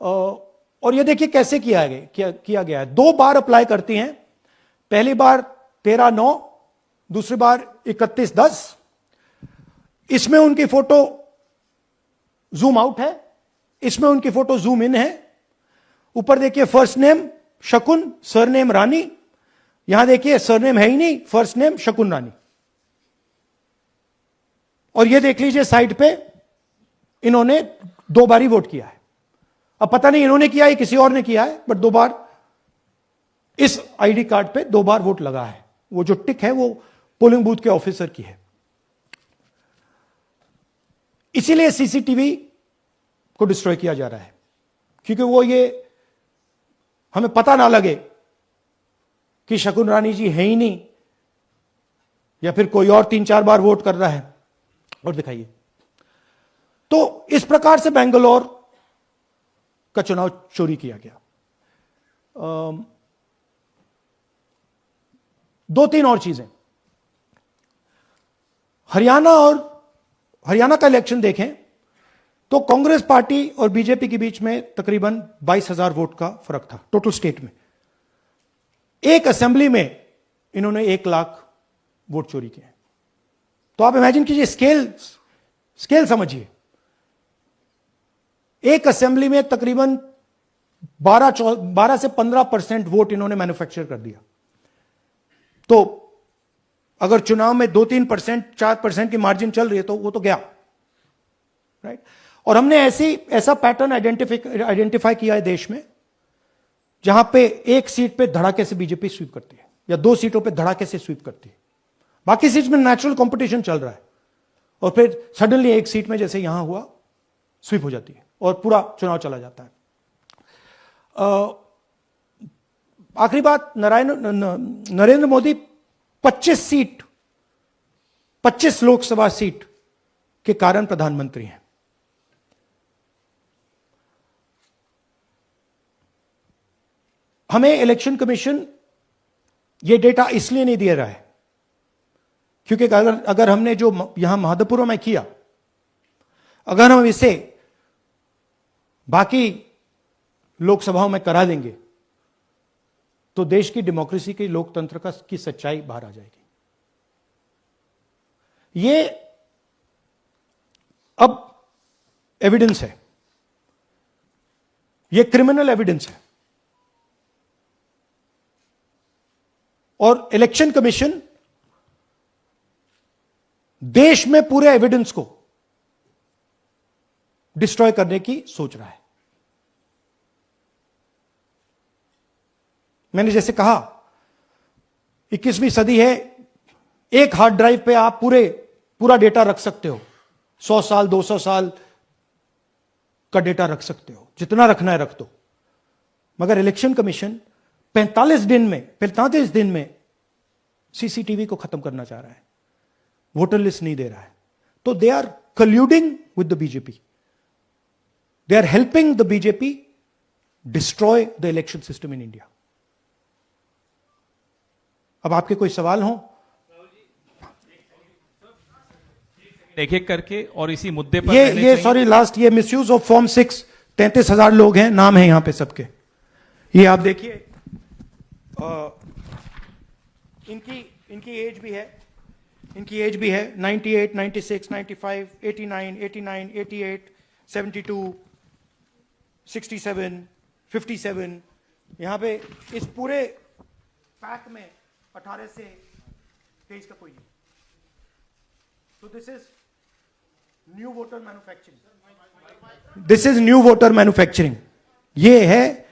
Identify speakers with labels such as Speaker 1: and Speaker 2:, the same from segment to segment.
Speaker 1: और ये देखिए कैसे किया गया है। 2 बार अप्लाई करती हैं, पहली बार 13/9, दूसरी बार 31/10। इसमें उनकी फोटो जूम आउट है, इसमें उनकी फोटो जूम इन है। ऊपर देखिए फर्स्ट नेम शकुन, सरनेम रानी। यहां देखिए सरनेम है ही नहीं, फर्स्ट नेम शकुन रानी। और ये देख लीजिए साइड पे इन्होंने 2 बार ही वोट किया है। अब पता नहीं इन्होंने किया है किसी और ने किया है, बट 2 बार इस आईडी कार्ड पे 2 बार वोट लगा है। वो जो टिक है वो पोलिंग बूथ के ऑफिसर की है। इसीलिए सीसीटीवी को डिस्ट्रॉय किया जा रहा है, क्योंकि वो ये हमें पता ना लगे कि शकुन रानी जी है ही नहीं, या फिर कोई और 3-4 बार वोट कर रहा है। और दिखाइए, तो इस प्रकार से बेंगलोर का चुनाव चोरी किया गया। 2-3 और चीजें। हरियाणा का इलेक्शन देखें तो कांग्रेस पार्टी और बीजेपी के बीच में तकरीबन 22,000 वोट का फर्क था टोटल स्टेट में। एक असेंबली में इन्होंने 1 लाख वोट चोरी किए। तो आप इमेजिन कीजिए, स्केल समझिए। एक असेंबली में तकरीबन 12 से 15% वोट इन्होंने मैन्युफैक्चर कर दिया। तो अगर चुनाव में 2-3%, 4% की मार्जिन चल रही है तो वो तो गया, राइट। और हमने ऐसा पैटर्न आइडेंटिफाई किया है देश में, जहां पे एक सीट पे धड़ाके से बीजेपी स्वीप करती है, या 2 सीटों पे धड़ाके से स्वीप करती है। बाकी सीट में नेचुरल कंपटीशन चल रहा है, और फिर सडनली एक सीट में जैसे यहां हुआ स्वीप हो जाती है और पूरा चुनाव चला जाता है। आखिरी बात, नरेंद्र मोदी 25 लोकसभा सीट के कारण प्रधानमंत्री हैं। हमें इलेक्शन कमीशन यह डेटा इसलिए नहीं दे रहा है क्योंकि अगर हमने जो यहां महादपुरों में किया, अगर हम इसे बाकी लोकसभाओं में करा देंगे तो देश की डेमोक्रेसी की, लोकतंत्र की सच्चाई बाहर आ जाएगी। ये अब एविडेंस है, ये क्रिमिनल एविडेंस है। और इलेक्शन कमीशन देश में पूरे एविडेंस को डिस्ट्रॉय करने की सोच रहा है। मैंने जैसे कहा 21वीं सदी है, एक हार्ड ड्राइव पे आप पूरा डेटा रख सकते हो। 100 साल 200 साल का डेटा रख सकते हो, जितना रखना है रख दो। मगर इलेक्शन कमीशन 45 दिन में सीसीटीवी को खत्म करना चाह रहा है, वोटर लिस्ट नहीं दे रहा है। तो they are colluding with the BJP, they are helping the BJP destroy the election system in India. अब आपके कोई सवाल हो?
Speaker 2: एक एक करके, और इसी मुद्दे पर
Speaker 1: ये सॉरी लास्ट, ये मिसयूज ऑफ फॉर्म 6, 33,000 लोग हैं, नाम है यहां पे सबके। ये आप देखिए, इनकी एज भी है, 98, 96, 95, 89, 88, 72, 67, 57। यहां पे इस पूरे पैक में 18 से 23 का कोई नहीं। तो this is new voter manufacturing, ये है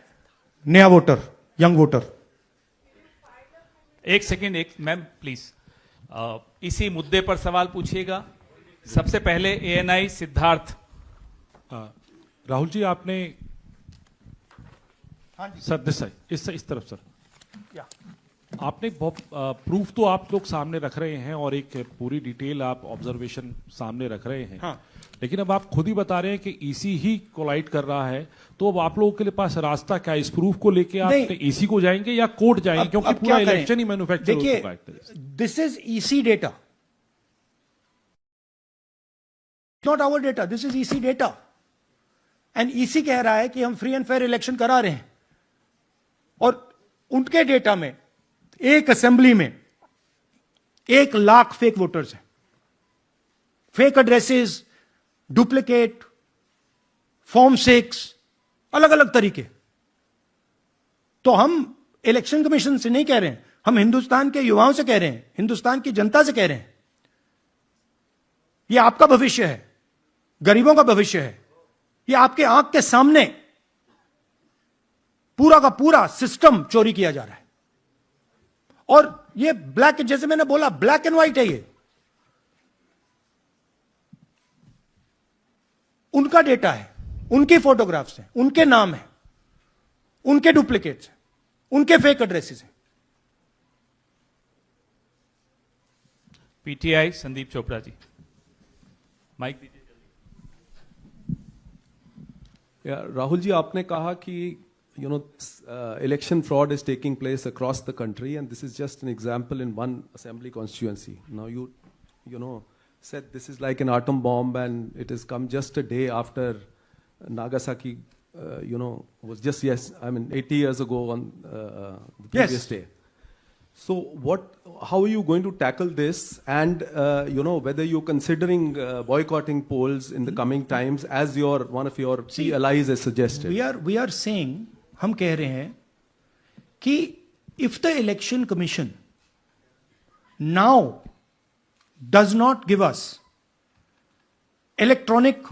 Speaker 1: नया वोटर, यंग वोटर।
Speaker 2: एक सेकेंड, मैम प्लीज, इसी मुद्दे पर सवाल पूछिएगा। सबसे पहले एएनआई सिद्धार्थ।
Speaker 3: राहुल जी, आपने सर इस तरफ सर, आपने बहुत प्रूफ तो आप लोग सामने रख रहे हैं और एक पूरी डिटेल आप ऑब्जर्वेशन सामने रख रहे हैं।
Speaker 1: हाँ।
Speaker 3: लेकिन अब आप खुद ही बता रहे हैं कि ईसी ही कोलाइड कर रहा है, तो अब आप लोगों के पास रास्ता क्या है? इस प्रूफ को लेके आप ईसी को जाएंगे या कोर्ट जाएंगे? क्योंकि पूरा इलेक्शन ही मैन्युफैक्चर हो चुका है।
Speaker 1: This is EC data, not our data, this is EC data. And EC कह रहा है कि हम फ्री एंड फेयर इलेक्शन करा रहे हैं, और उनके डेटा में एक असेंबली में 1 लाख फेक वोटर्स हैं, फेक एड्रेसेस, डुप्लीकेट, फॉर्म 6, अलग अलग तरीके। तो हम इलेक्शन कमीशन से नहीं कह रहे हैं, हम हिंदुस्तान के युवाओं से कह रहे हैं, हिंदुस्तान की जनता से कह रहे हैं, यह आपका भविष्य है, गरीबों का भविष्य है, यह आपके आंख के सामने पूरा का पूरा सिस्टम चोरी किया जा रहा है। और ये ब्लैक, जैसे मैंने बोला, ब्लैक एंड व्हाइट है ये। उनका डेटा है, उनकी फोटोग्राफ्स हैं, उनके नाम हैं, उनके डुप्लीकेट्स हैं, उनके फेक एड्रेसेस हैं।
Speaker 2: पीटीआई संदीप चोपड़ा जी, माइक दीजिए।
Speaker 4: राहुल जी, आपने कहा कि election fraud is taking place across the country, and this is just an example in one assembly constituency. Now you said this is like an atom bomb, and it has come just a day after Nagasaki, was just 80 years ago on the previous day. So how are you going to tackle this, and whether you're considering boycotting polls in the coming times, as one of your key allies has suggested?
Speaker 1: We are saying, हम कह रहे हैं कि if the election commission now does not give us electronic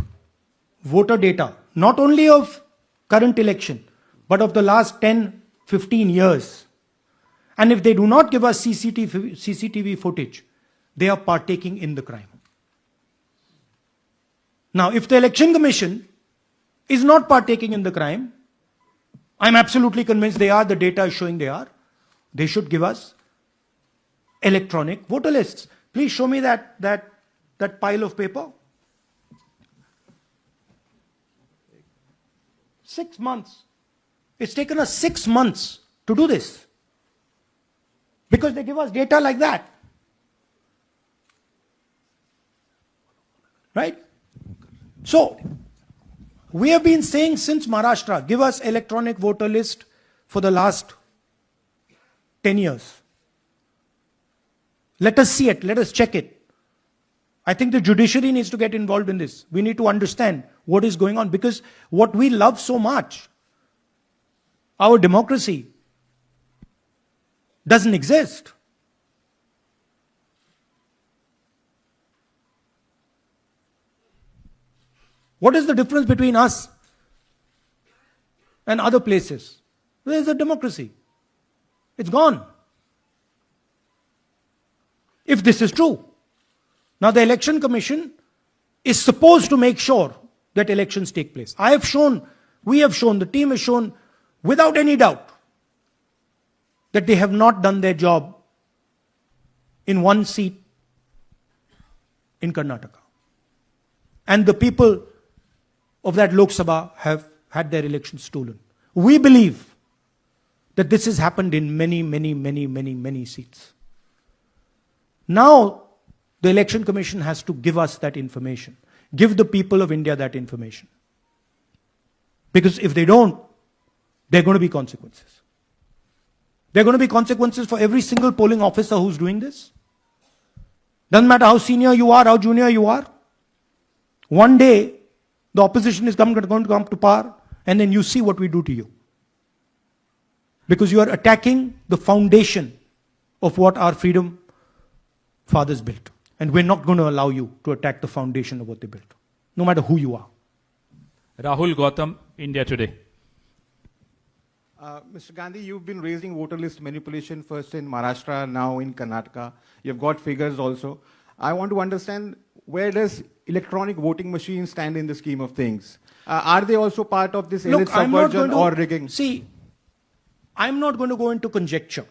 Speaker 1: voter data, not only of current election, but of the last 10-15 years, and if they do not give us CCTV footage, they are partaking in the crime. Now, if the election commission is not partaking in the crime, I'm absolutely convinced they are, the data is showing they are, they should give us electronic voter lists. Please show me that pile of paper. 6 months. It's taken us 6 months to do this, because they give us data like that. Right? So, we have been saying since Maharashtra, give us electronic voter list for the last 10 years. Let us see it, let us check it. I think the judiciary needs to get involved in this. We need to understand what is going on, because what we love so much, our democracy, doesn't exist. What is the difference between us and other places? There is a democracy. It's gone. If this is true. Now the election commission is supposed to make sure that elections take place. I have shown, we have shown, the team has shown without any doubt that they have not done their job in one seat in Karnataka. And the people of that Lok Sabha have had their elections stolen. We believe that this has happened in many seats. Now, the Election Commission has to give us that information. Give the people of India that information. Because if they don't, there are going to be consequences. There are going to be consequences for every single polling officer who's doing this. Doesn't matter how senior you are, how junior you are. One day, the opposition is going to come to power, and then you see what we do to you. Because you are attacking the foundation of what our freedom fathers built. And we're not going to allow you to attack the foundation of what they built, no matter who you are.
Speaker 2: Rahul Gautam, India Today.
Speaker 5: Mr. Gandhi, you've been raising voter list manipulation first in Maharashtra, now in Karnataka. You've got figures also. I want to understand, where does electronic voting machines stand in the scheme of things? Are they also part of this elite subversion or rigging?
Speaker 1: See, I'm not going to go into conjecture.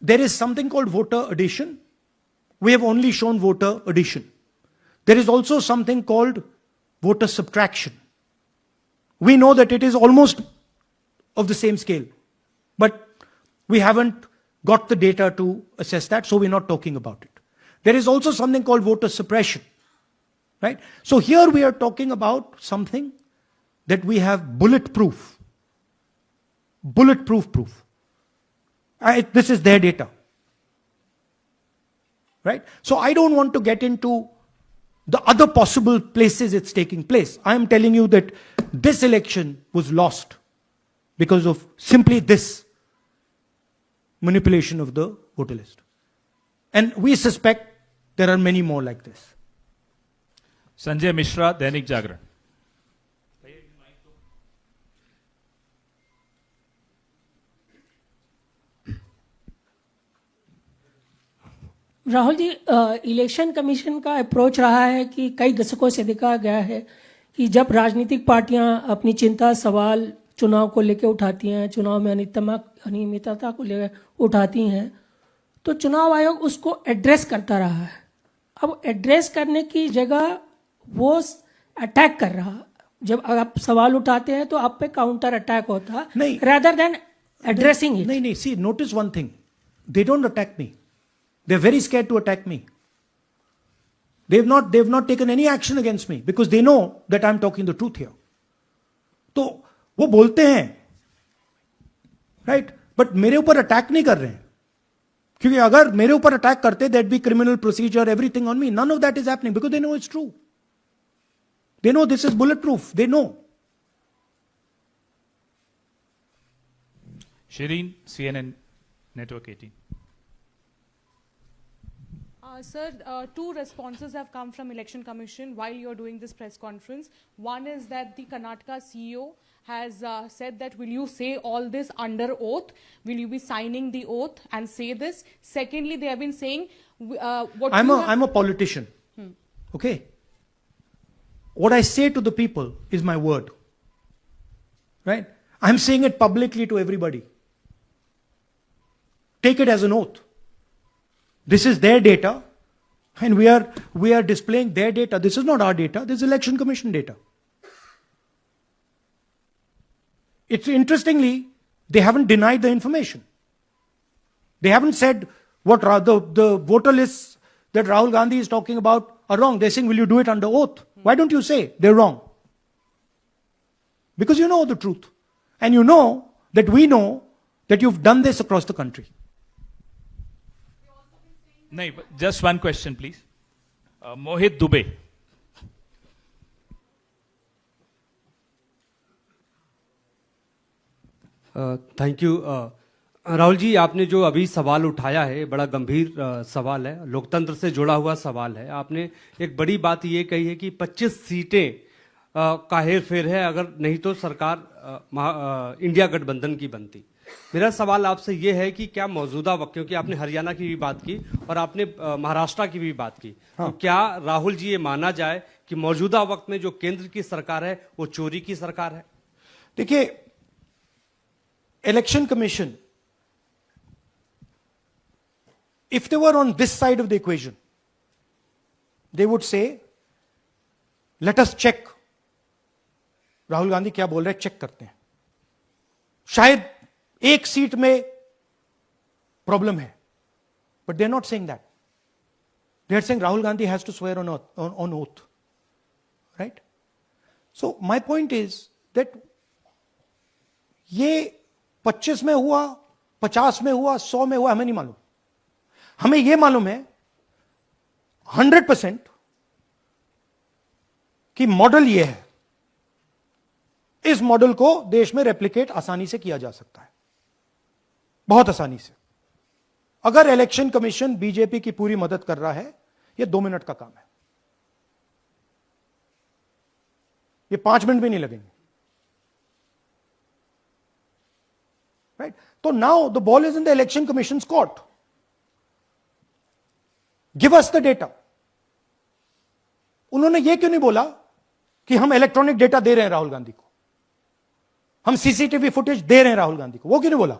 Speaker 1: There is something called voter addition. We have only shown voter addition. There is also something called voter subtraction. We know that it is almost of the same scale, but we haven't got the data to assess that, so we're not talking about it. There is also something called voter suppression. Right? So here we are talking about something that we have bulletproof. Bulletproof proof. This is their data. Right? So I don't want to get into the other possible places it's taking place. I am telling you that this election was lost because of simply this manipulation of the voter list. And we suspect there are many more like this.
Speaker 2: Sanjay Mishra, Dainik Jagran.
Speaker 6: Rahul ji, election commission का approach रहा है कि कई दशकों से देखा गया है कि जब राजनीतिक पार्टियां अपनी चिंता सवाल चुनाव को लेकर उठाती हैं, चुनाव में अनियमितता को लेकर उठाती हैं, तो चुनाव आयोग उसको एड्रेस करता रहा है। अब एड्रेस करने की जगह वो अटैक कर रहा। जब आप सवाल उठाते हैं तो आप पे काउंटर अटैक होता
Speaker 1: नहीं,
Speaker 6: rather than addressing it.
Speaker 1: नहीं, see, notice one thing. They don't attack me. They're very scared to attack me. They've not taken any action against me because they know that I'm talking the truth here. तो वो बोलते हैं, right? But मेरे ऊपर attack नहीं कर रहे हैं, क्योंकि अगर मेरे ऊपर अटैक करते, there'd be criminal procedure, everything on me. None of that is happening because they know it's true. They know this is bulletproof. They know.
Speaker 2: Shireen, CNN Network 18।
Speaker 7: Sir, two responses have come from Election Commission while you're doing this press conference. One is that the Karnataka CEO has said that will you say all this under oath? Will you be signing the oath and say this? Secondly, they have been saying
Speaker 1: I'm a politician. Okay? What I say to the people is my word. Right? I'm saying it publicly to everybody. Take it as an oath. This is their data, and we are displaying their data. This is not our data. This is Election Commission data. It's interestingly, they haven't denied the information. They haven't said what the voter lists that Rahul Gandhi is talking about are wrong. They're saying, will you do it under oath? Why don't you say they're wrong? Because you know the truth. And you know that we know that you've done this across the country.
Speaker 2: नहीं, just one question please। Mohit Dubey.
Speaker 8: Thank you. Rahul ji, आपने जो अभी सवाल उठाया है बड़ा गंभीर सवाल है, लोकतंत्र से जुड़ा हुआ सवाल है। आपने एक बड़ी बात ये कही है कि 25 सीटें का हेर फेर है, अगर नहीं तो सरकार इंडिया गठबंधन की बनती। मेरा सवाल आपसे ये है कि क्या मौजूदा वक्त, क्योंकि आपने हरियाणा की भी बात की और आपने महाराष्ट्र की भी बात की, तो क्या राहुल जी ये माना जाए कि मौजूदा वक्त में जो केंद्र की सरकार है वो चोरी की सरकार है?
Speaker 1: देखिए, election commission, if they were on this side of the equation, they would say, let us check. Rahul Gandhi क्या बोल रहे हैं, चेक करते हैं। शायद एक सीट में प्रॉब्लम है, but they are not saying that. They are saying Rahul Gandhi has to swear on oath, right? So my point is that ये 25 में हुआ, 50 में हुआ, 100 में हुआ, हमें नहीं मालूम। हमें यह मालूम है 100% कि मॉडल यह है। इस मॉडल को देश में रेप्लिकेट आसानी से किया जा सकता है, बहुत आसानी से। अगर इलेक्शन कमीशन बीजेपी की पूरी मदद कर रहा है, यह 2 मिनट का काम है, ये 5 मिनट भी नहीं लगेंगे, राइट? तो now the ball is in the election commission court. Give us the data. उन्होंने यह क्यों नहीं बोला कि हम इलेक्ट्रॉनिक डेटा दे रहे हैं राहुल गांधी को, हम सीसीटीवी फुटेज दे रहे हैं राहुल गांधी को? वो क्यों नहीं बोला?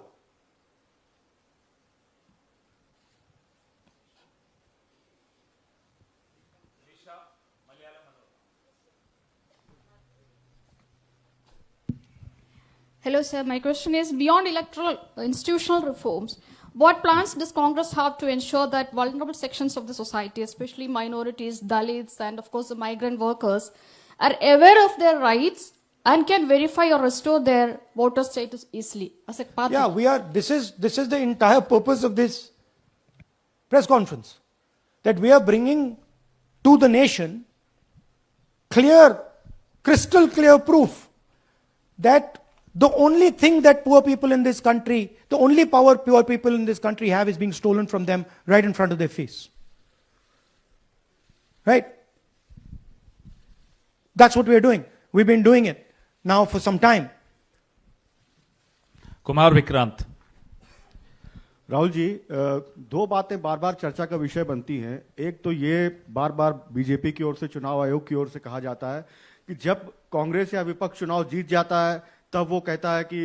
Speaker 9: Hello, sir. My question is, beyond electoral institutional reforms, What plans does Congress have to ensure that vulnerable sections of the society, especially minorities, Dalits, and of course the migrant workers, are aware of their rights and can verify or restore their voter status easily as a part
Speaker 1: Yeah,
Speaker 9: of
Speaker 1: we are. This is the entire purpose of this press conference, that we are bringing to the nation clear, crystal clear proof that the only thing that poor people in this country, the only power poor people in this country have, is being stolen from them right in front of their face. Right? That's what we are doing. We've been doing it now for some time.
Speaker 2: Kumar Vikrant.
Speaker 5: Rahul ji, दो बातें बार बार चर्चा का विषय बनती हैं। एक तो ये बार बार बीजेपी की ओर से, चुनाव आयोग की ओर से कहा जाता है कि जब कांग्रेस या विपक्ष चुनाव जीत जाता है तब वो कहता है कि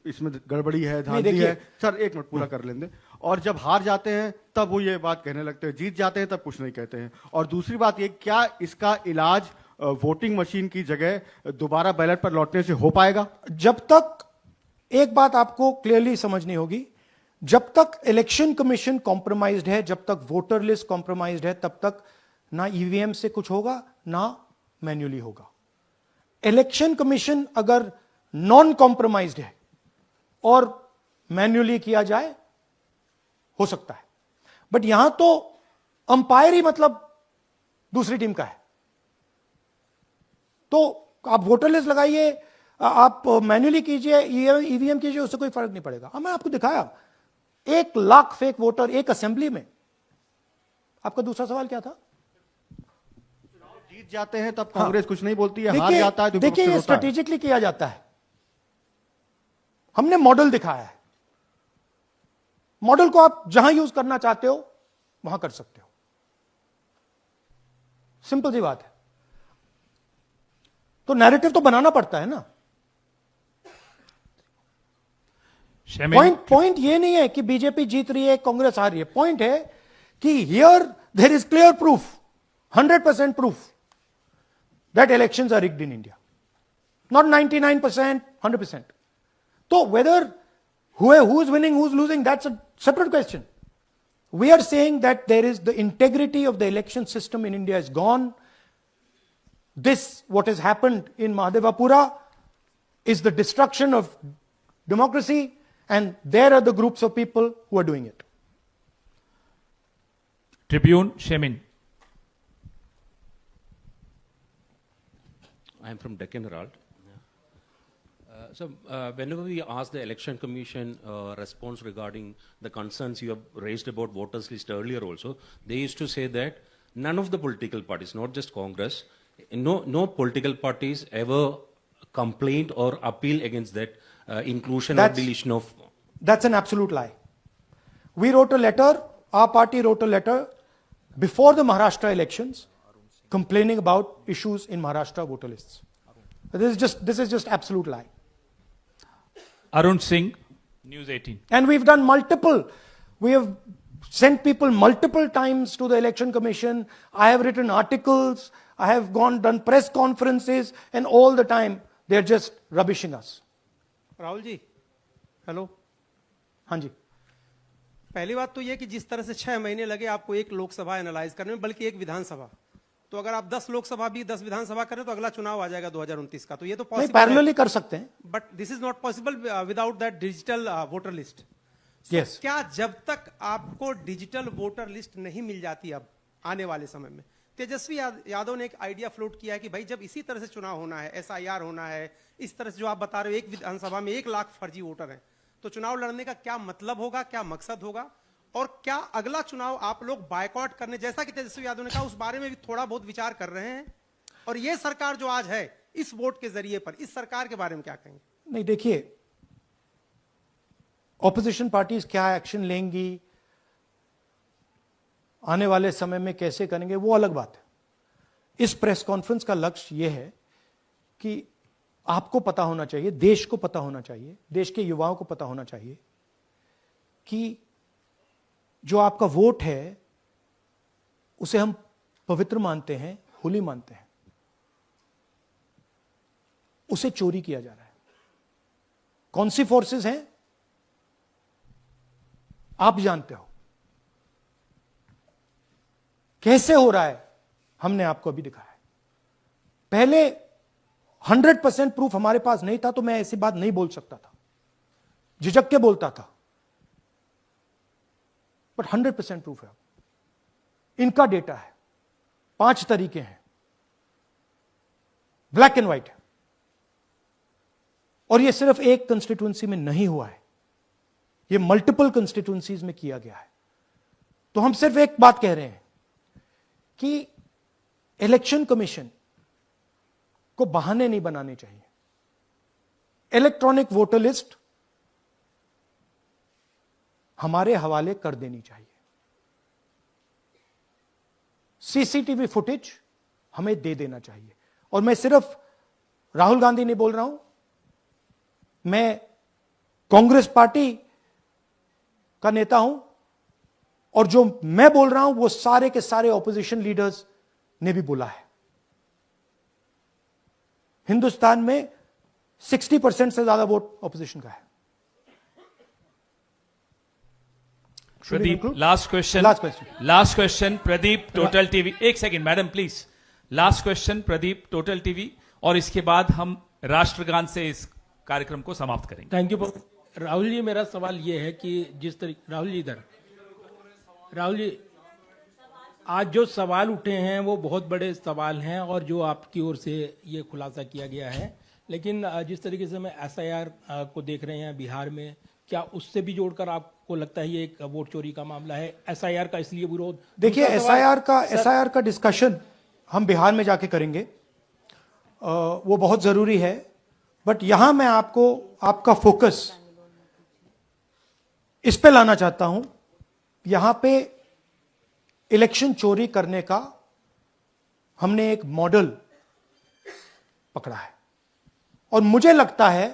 Speaker 5: इसमें गड़बड़ी है, धांधली है। सर एक मिनट पूरा कर लेंगे। और जब हार जाते हैं तब वो ये बात कहने लगते हैं, जीत जाते हैं तब कुछ नहीं कहते हैं। और दूसरी बात ये, क्या इसका इलाज वोटिंग मशीन की जगह दोबारा बैलेट पर लौटने से हो पाएगा?
Speaker 1: जब तक, एक बात आपको क्लियरली समझनी होगी, जब तक इलेक्शन कमीशन कॉम्प्रोमाइज्ड है, जब तक वोटर लिस्ट कॉम्प्रोमाइज्ड है, तब तक ना ईवीएम से कुछ होगा ना मैन्युअली होगा। इलेक्शन कमीशन अगर नॉन कॉम्प्रोमाइज्ड है और मैन्युअली किया जाए, हो सकता है, बट यहां तो अंपायर ही मतलब दूसरी टीम का है। तो आप वोटर लिस्ट लगाइए, आप मैन्युअली कीजिए, ईवीएम कीजिए, उससे कोई फर्क नहीं पड़ेगा। मैं आपको दिखाया 1 लाख फेक वोटर एक असेंबली में। आपका दूसरा सवाल क्या था?
Speaker 5: जीत जाते हैं तब कांग्रेस कुछ नहीं बोलती है, हार जाता है तो
Speaker 1: देखिए, ये स्ट्रेटेजिकली किया जाता है। हमने मॉडल दिखाया है। मॉडल को आप जहां यूज करना चाहते हो वहां कर सकते हो। सिंपल सी बात है। तो नैरेटिव तो बनाना पड़ता है ना। पॉइंट ये नहीं है कि बीजेपी जीत रही है, कांग्रेस हार रही है। पॉइंट है कि here there is clear proof, 100% proof that elections are rigged in India. Not 99%, 100%. So whether who is winning, who's losing, that's a separate question. We are saying that there is the integrity of the election system in India is gone. This, what has happened in Mahadevapura, is the destruction of democracy, and there are the groups of people who are doing it.
Speaker 2: Tribune, Shemin.
Speaker 10: I am from Deccan Herald. Whenever we ask the Election Commission response regarding the concerns you have raised about voters list earlier also, they used to say that none of the political parties, not just Congress, no political parties ever complained or appeal against that inclusion or deletion of...
Speaker 1: That's an absolute lie. We wrote a letter, our party wrote a letter before the Maharashtra elections complaining about issues in Maharashtra voter lists. This is just absolute lie.
Speaker 2: Arun Singh, News 18.
Speaker 1: And we have sent people multiple times to the election commission. I have written articles, I have done press conferences, and all the time they're just rubbishing us.
Speaker 11: Rahul ji, hello.
Speaker 1: हाँ जी।
Speaker 11: पहली बात तो ये कि जिस तरह से 6 महीने लगे आपको एक लोकसभा एनालाइज करने में, बल्कि एक विधानसभा, तो अगर आप 10 लोकसभा भी 10 विधानसभा करें तो अगला चुनाव आ जाएगा 2029 का। तो ये तो पॉसिबल
Speaker 1: पैरेलली कर सकते हैं,
Speaker 11: but this is not possible without that digital voter list.
Speaker 1: Yes.
Speaker 11: क्या जब तक आपको डिजिटल वोटर लिस्ट नहीं मिल जाती अब आने वाले समय में, तेजस्वी यादव ने एक आइडिया फ्लोट किया है कि भाई जब इसी तरह से चुनाव होना है, SIR होना है, इस तरह से जो आप बता रहे हो एक विधानसभा में 1 लाख फर्जी वोटर हैं, तो चुनाव लड़ने का क्या मतलब होगा, क्या मकसद होगा, और क्या अगला चुनाव आप लोग बायकॉट करने, जैसा कि तेजस्वी यादव ने कहा, उस बारे में भी थोड़ा बहुत विचार कर रहे हैं? और ये सरकार जो आज है इस वोट के जरिए पर, इस सरकार के बारे में क्या कहेंगे? नहीं,
Speaker 1: देखिए, ऑपोजिशन पार्टीज क्या एक्शन लेंगी, आने वाले समय में कैसे करेंगे, वो अलग बात है। इस प्रेस कॉन्फ्रेंस का लक्ष्य यह है कि आपको पता होना चाहिए, देश को पता होना चाहिए, देश के युवाओं को पता होना चाहिए कि जो आपका वोट है उसे हम पवित्र मानते हैं, होली मानते हैं, उसे चोरी किया जा रहा है। कौन सी फोर्सेस हैं? आप जानते हो कैसे हो रहा है, हमने आपको अभी दिखाया है। पहले 100% प्रूफ हमारे पास नहीं था तो मैं ऐसी बात नहीं बोल सकता था, झिझक के बोलता था, बट 100% प्रूफ है। इनका डेटा है, 5 तरीके हैं, ब्लैक एंड व्हाइट है, और यह सिर्फ एक कंस्टिट्यूंसी में नहीं हुआ है, यह मल्टीपल कंस्टिट्यूंसीज में किया गया है। तो हम सिर्फ एक बात कह रहे हैं कि इलेक्शन कमीशन को बहाने नहीं बनाने चाहिए। इलेक्ट्रॉनिक वोटर लिस्ट हमारे हवाले कर देनी चाहिए। सीसीटीवी फुटेज हमें दे देना चाहिए। और मैं सिर्फ राहुल गांधी नहीं बोल रहा हूं, मैं कांग्रेस पार्टी का नेता हूं, और जो मैं बोल रहा हूं वो सारे के सारे ऑपोजिशन लीडर्स ने भी बोला है। हिंदुस्तान में 60% से ज्यादा वोट ऑपोजिशन का है।
Speaker 2: Pradeep, last question Pradeep, total TV. एक second madam please, last question Pradeep, total TV, और इसके बाद हम राष्ट्रगान से इस कार्यक्रम को समाप्त करेंगे।
Speaker 12: थैंक यू राहुल जी। मेरा सवाल यह है कि जिस तरीके राहुल जी आज जो सवाल उठे हैं वो बहुत बड़े सवाल हैं, और जो आपकी ओर से ये खुलासा किया गया है, लेकिन जिस तरीके से मैं एसआईआर को देख रहे हैं बिहार में, क्या उससे भी जोड़कर आपको लगता है ये एक वोट चोरी का मामला है? एसआईआर का इसलिए विरोध,
Speaker 1: देखिए एसआईआर का डिस्कशन हम बिहार में जाके करेंगे, वो बहुत जरूरी है, बट यहां मैं आपको आपका फोकस इस पे लाना चाहता हूं। यहां पे इलेक्शन चोरी करने का हमने एक मॉडल पकड़ा है, और मुझे लगता है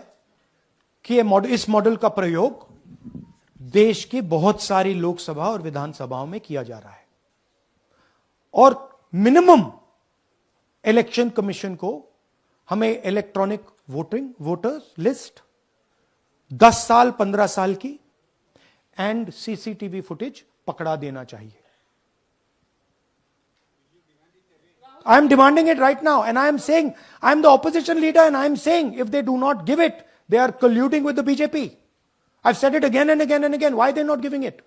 Speaker 1: कि इस मॉडल का प्रयोग देश की बहुत सारी लोकसभा और विधानसभाओं में किया जा रहा है, और मिनिमम इलेक्शन कमीशन को हमें इलेक्ट्रॉनिक वोटर्स लिस्ट 10 साल 15 साल की एंड सीसीटीवी फुटेज पकड़ा देना चाहिए। I am demanding it right now, and I am saying, I am the opposition leader, and I am saying, if they do not give it, they are colluding with the BJP. I've said it again and again and again. Why are they not giving it?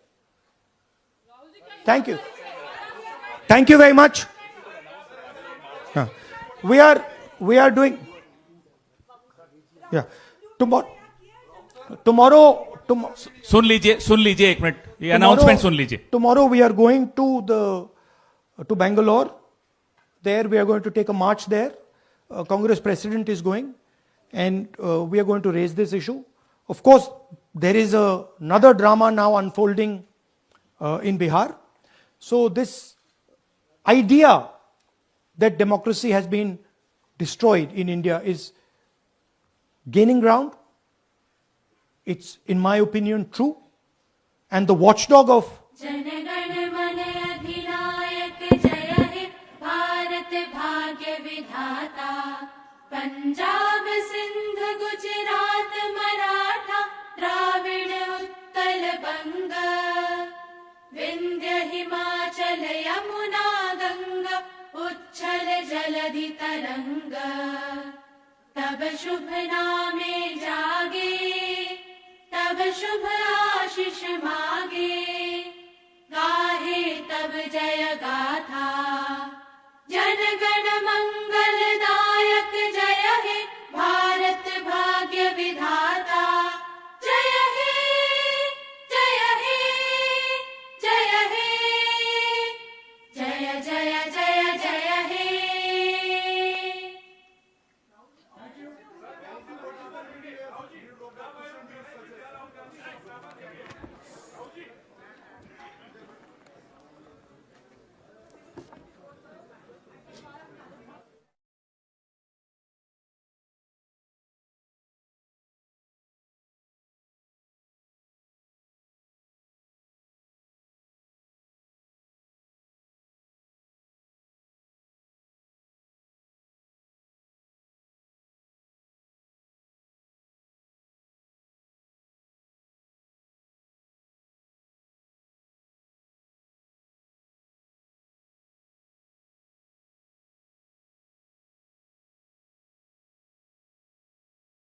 Speaker 1: Thank you. Thank you very much. We are doing, yeah. Tomorrow,
Speaker 2: सुन लीजिए एक minute, ये announcement सुन लीजिए।
Speaker 1: Tomorrow we are going to Bangalore. There we are going to take a march there. Congress president is going, and we are going to raise this issue. Of course, there is another drama now unfolding in Bihar. So this idea that democracy has been destroyed in India is gaining ground. It's, in my opinion, true. And the watchdog of
Speaker 13: Punjab Sindh Gujarat Maratha Dravida Utkal बंग विंध्य हिमाचल यमुना गंगा उच्छल जलधि तरंग तब शुभ नामे जागे तब शुभ आशीष मागे गाहे तब जय गाथा।